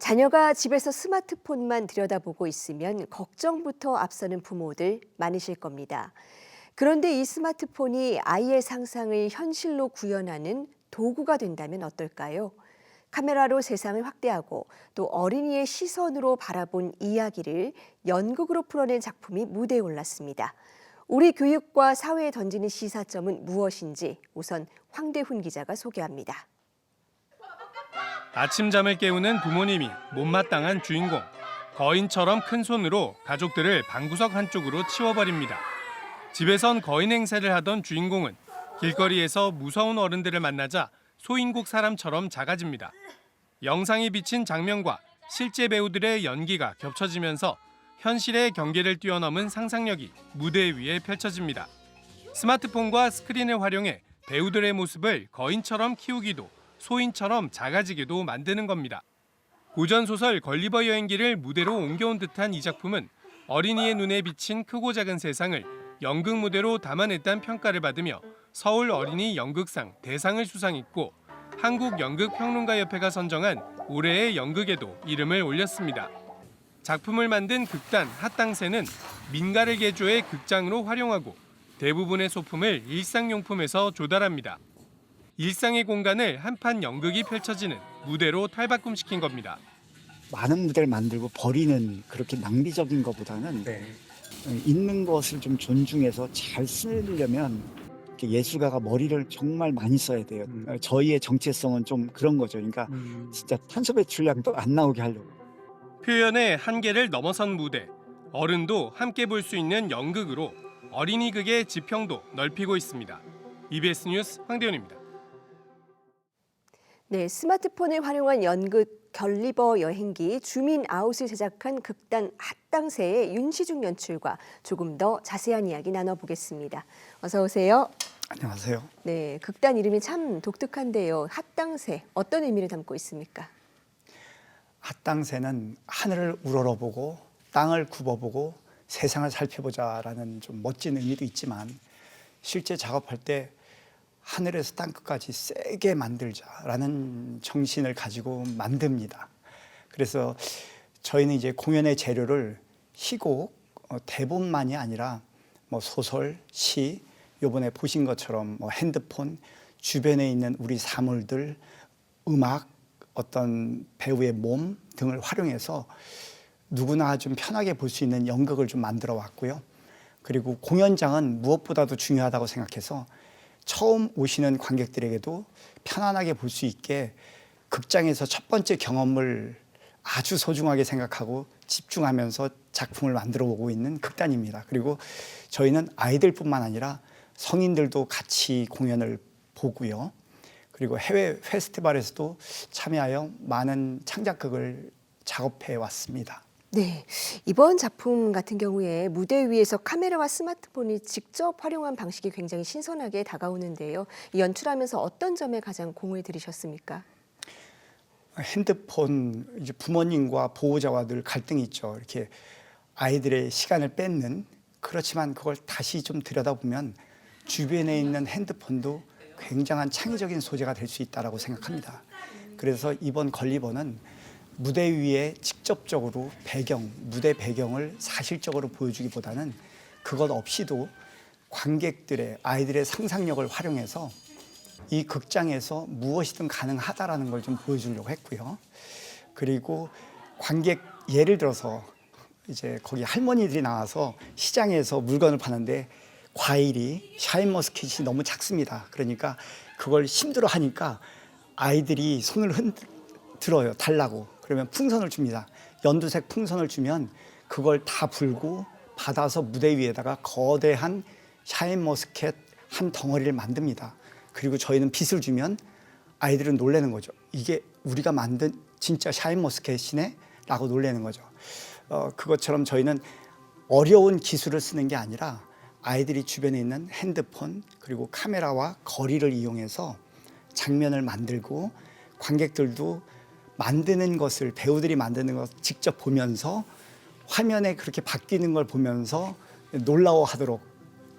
자녀가 집에서 스마트폰만 들여다보고 있으면 걱정부터 앞서는 부모들 많으실 겁니다. 그런데 이 스마트폰이 아이의 상상을 현실로 구현하는 도구가 된다면 어떨까요? 카메라로 세상을 확대하고 또 어린이의 시선으로 바라본 이야기를 연극으로 풀어낸 작품이 무대에 올랐습니다. 우리 교육과 사회에 던지는 시사점은 무엇인지 우선 황대훈 기자가 소개합니다. 아침잠을 깨우는 부모님이 못마땅한 주인공. 거인처럼 큰 손으로 가족들을 방구석 한쪽으로 치워버립니다. 집에선 거인 행세를 하던 주인공은 길거리에서 무서운 어른들을 만나자 소인국 사람처럼 작아집니다. 영상이 비친 장면과 실제 배우들의 연기가 겹쳐지면서 현실의 경계를 뛰어넘은 상상력이 무대 위에 펼쳐집니다. 스마트폰과 스크린을 활용해 배우들의 모습을 거인처럼 키우기도 소인처럼 작아지게도 만드는 겁니다. 고전소설 걸리버 여행기를 무대로 옮겨온 듯한 이 작품은 어린이의 눈에 비친 크고 작은 세상을 연극 무대로 담아냈다는 평가를 받으며 서울 어린이 연극상 대상을 수상했고 한국연극평론가협회가 선정한 올해의 연극에도 이름을 올렸습니다. 작품을 만든 극단 핫당새는 민가를 개조해 극장으로 활용하고 대부분의 소품을 일상용품에서 조달합니다. 일상의 공간을 한판 연극이 펼쳐지는 무대로 탈바꿈시킨 겁니다. 많은 무대를 만들고 버리는 그렇게 낭비적인 것보다는 있는 것을 좀 존중해서 잘 쓰려면 예술가가 머리를 정말 많이 써야 돼요. 저희의 정체성은 좀 그런 거죠. 그러니까 진짜 탄소 배출량도 안 나오게 하려고. 표현의 한계를 넘어선 무대, 어른도 함께 볼 수 있는 연극으로 어린이 극의 지평도 넓히고 있습니다. EBS 뉴스 황대훈입니다. 네, 스마트폰을 활용한 연극 걸리버 여행기 주민 아웃을 제작한 극단 핫당새의 윤시중 연출과 조금 더 자세한 이야기 나눠보겠습니다. 어서 오세요. 안녕하세요. 네, 극단 이름이 참 독특한데요. 핫당새, 어떤 의미를 담고 있습니까? 핫당새는 하늘을 우러러보고 땅을 굽어보고 세상을 살펴보자라는 좀 멋진 의미도 있지만 실제 작업할 때 하늘에서 땅끝까지 세게 만들자라는 정신을 가지고 만듭니다. 그래서 저희는 이제 공연의 재료를 희곡, 대본만이 아니라 소설, 시, 요번에 보신 것처럼 핸드폰, 주변에 있는 우리 사물들, 음악, 어떤 배우의 몸 등을 활용해서 누구나 좀 편하게 볼 수 있는 연극을 좀 만들어 왔고요. 그리고 공연장은 무엇보다도 중요하다고 생각해서 처음 오시는 관객들에게도 편안하게 볼 수 있게 극장에서 첫 번째 경험을 아주 소중하게 생각하고 집중하면서 작품을 만들어 오고 있는 극단입니다. 그리고 저희는 아이들뿐만 아니라 성인들도 같이 공연을 보고요. 그리고 해외 페스티벌에서도 참여하여 많은 창작극을 작업해 왔습니다. 네, 이번 작품 같은 경우에 무대 위에서 카메라와 스마트폰이 직접 활용한 방식이 굉장히 신선하게 다가오는데요. 연출하면서 어떤 점에 가장 공을 들이셨습니까? 핸드폰, 이제 부모님과 보호자와 늘 갈등이 있죠. 이렇게 아이들의 시간을 뺏는, 그렇지만 그걸 다시 좀 들여다보면 주변에 있는 핸드폰도 굉장한 창의적인 소재가 될 수 있다고 생각합니다. 그래서 이번 걸리버는 무대 위에 직접적으로 무대 배경을 사실적으로 보여주기보다는 그것 없이도 관객들의, 아이들의 상상력을 활용해서 이 극장에서 무엇이든 가능하다라는 걸 좀 보여주려고 했고요. 그리고 관객, 예를 들어서 이제 거기 할머니들이 나와서 시장에서 물건을 파는데 과일이 샤인머스켓이 너무 작습니다. 그러니까 그걸 힘들어 하니까 아이들이 손을 들어요. 달라고. 그러면 풍선을 줍니다. 연두색 풍선을 주면 그걸 다 불고 받아서 무대 위에다가 거대한 샤인머스켓 한 덩어리를 만듭니다. 그리고 저희는 빛을 주면 아이들은 놀라는 거죠. 이게 우리가 만든 진짜 샤인머스켓이네? 라고 놀라는 거죠. 그것처럼 저희는 어려운 기술을 쓰는 게 아니라 아이들이 주변에 있는 핸드폰 그리고 카메라와 거리를 이용해서 장면을 만들고 관객들도 만드는 것을, 배우들이 만드는 것 직접 보면서 화면에 그렇게 바뀌는 걸 보면서 놀라워하도록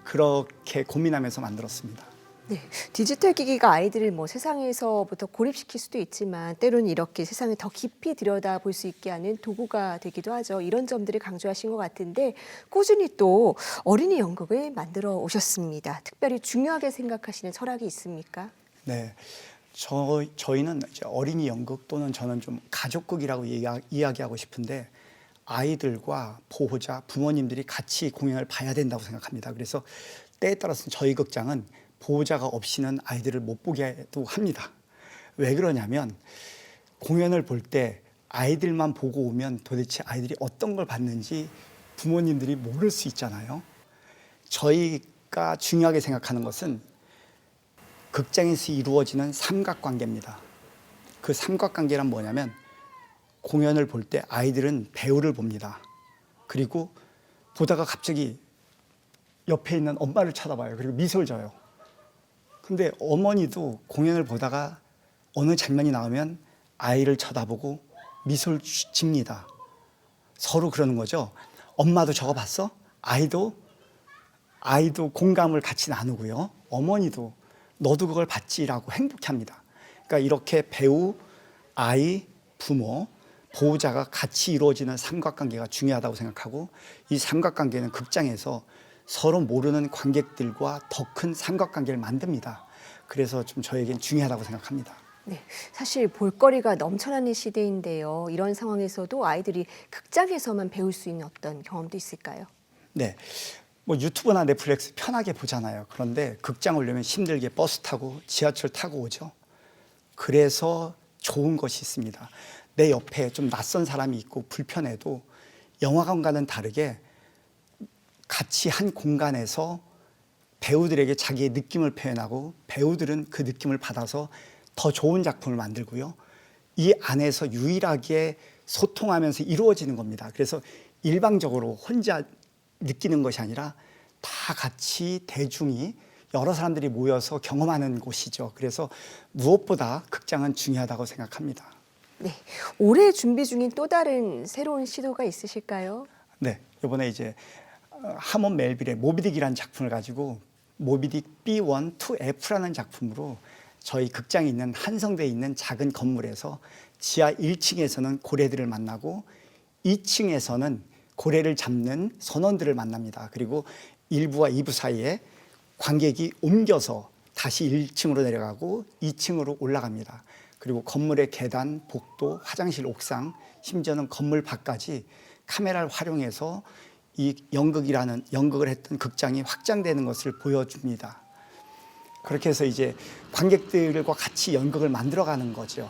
그렇게 고민하면서 만들었습니다. 네, 디지털 기기가 아이들을 뭐 세상에서부터 고립시킬 수도 있지만 때로는 이렇게 세상을 더 깊이 들여다볼 수 있게 하는 도구가 되기도 하죠. 이런 점들을 강조하신 것 같은데 꾸준히 또 어린이 연극을 만들어 오셨습니다. 특별히 중요하게 생각하시는 철학이 있습니까? 네, 저희는 이제 어린이 연극 또는 저는 좀 가족극이라고 이야기하고 싶은데 아이들과 보호자, 부모님들이 같이 공연을 봐야 된다고 생각합니다. 그래서 때에 따라서 저희 극장은 보호자가 없이는 아이들을 못 보게도 합니다. 왜 그러냐면 공연을 볼 때 아이들만 보고 오면 도대체 아이들이 어떤 걸 봤는지 부모님들이 모를 수 있잖아요. 저희가 중요하게 생각하는 것은 극장에서 이루어지는 삼각관계입니다. 그 삼각관계란 뭐냐면 공연을 볼 때 아이들은 배우를 봅니다. 그리고 보다가 갑자기 옆에 있는 엄마를 쳐다봐요. 그리고 미소를 져요. 근데 어머니도 공연을 보다가 어느 장면이 나오면 아이를 쳐다보고 미소를 짓니다. 서로 그러는 거죠. 엄마도 저거 봤어? 아이도 공감을 같이 나누고요. 어머니도 너도 그걸 봤지라고 행복해합니다. 그러니까 이렇게 배우, 아이, 부모, 보호자가 같이 이루어지는 삼각관계가 중요하다고 생각하고 이 삼각관계는 극장에서 서로 모르는 관객들과 더 큰 삼각관계를 만듭니다. 그래서 좀 저에겐 중요하다고 생각합니다. 네, 사실 볼거리가 넘쳐나는 시대인데요. 이런 상황에서도 아이들이 극장에서만 배울 수 있는 어떤 경험도 있을까요? 네, 뭐 유튜브나 넷플릭스 편하게 보잖아요. 그런데 극장 오려면 힘들게 버스 타고 지하철 타고 오죠. 그래서 좋은 것이 있습니다. 내 옆에 좀 낯선 사람이 있고 불편해도 영화관과는 다르게 같이 한 공간에서 배우들에게 자기의 느낌을 표현하고 배우들은 그 느낌을 받아서 더 좋은 작품을 만들고요. 이 안에서 유일하게 소통하면서 이루어지는 겁니다. 그래서 일방적으로 혼자 느끼는 것이 아니라 다 같이 대중이 여러 사람들이 모여서 경험하는 곳이죠. 그래서 무엇보다 극장은 중요하다고 생각합니다. 네, 올해 준비 중인 또 다른 새로운 시도가 있으실까요? 네, 이번에 이제 하몬 멜빌의 모비딕이라는 작품을 가지고 모비딕 B1-2F라는 작품으로 저희 극장에 있는 한성대에 있는 작은 건물에서 지하 1층에서는 고래들을 만나고 2층에서는 고래를 잡는 선원들을 만납니다. 그리고 1부와 2부 사이에 관객이 옮겨서 다시 1층으로 내려가고 2층으로 올라갑니다. 그리고 건물의 계단, 복도, 화장실, 옥상, 심지어는 건물 밖까지 카메라를 활용해서 이 연극을 했던 극장이 확장되는 것을 보여줍니다. 그렇게 해서 이제 관객들과 같이 연극을 만들어가는 거죠.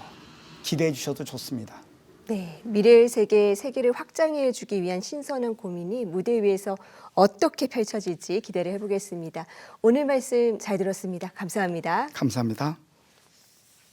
기대해 주셔도 좋습니다. 네, 미래의 세계를 확장해 주기 위한 신선한 고민이 무대 위에서 어떻게 펼쳐질지 기대를 해보겠습니다. 오늘 말씀 잘 들었습니다. 감사합니다. 감사합니다.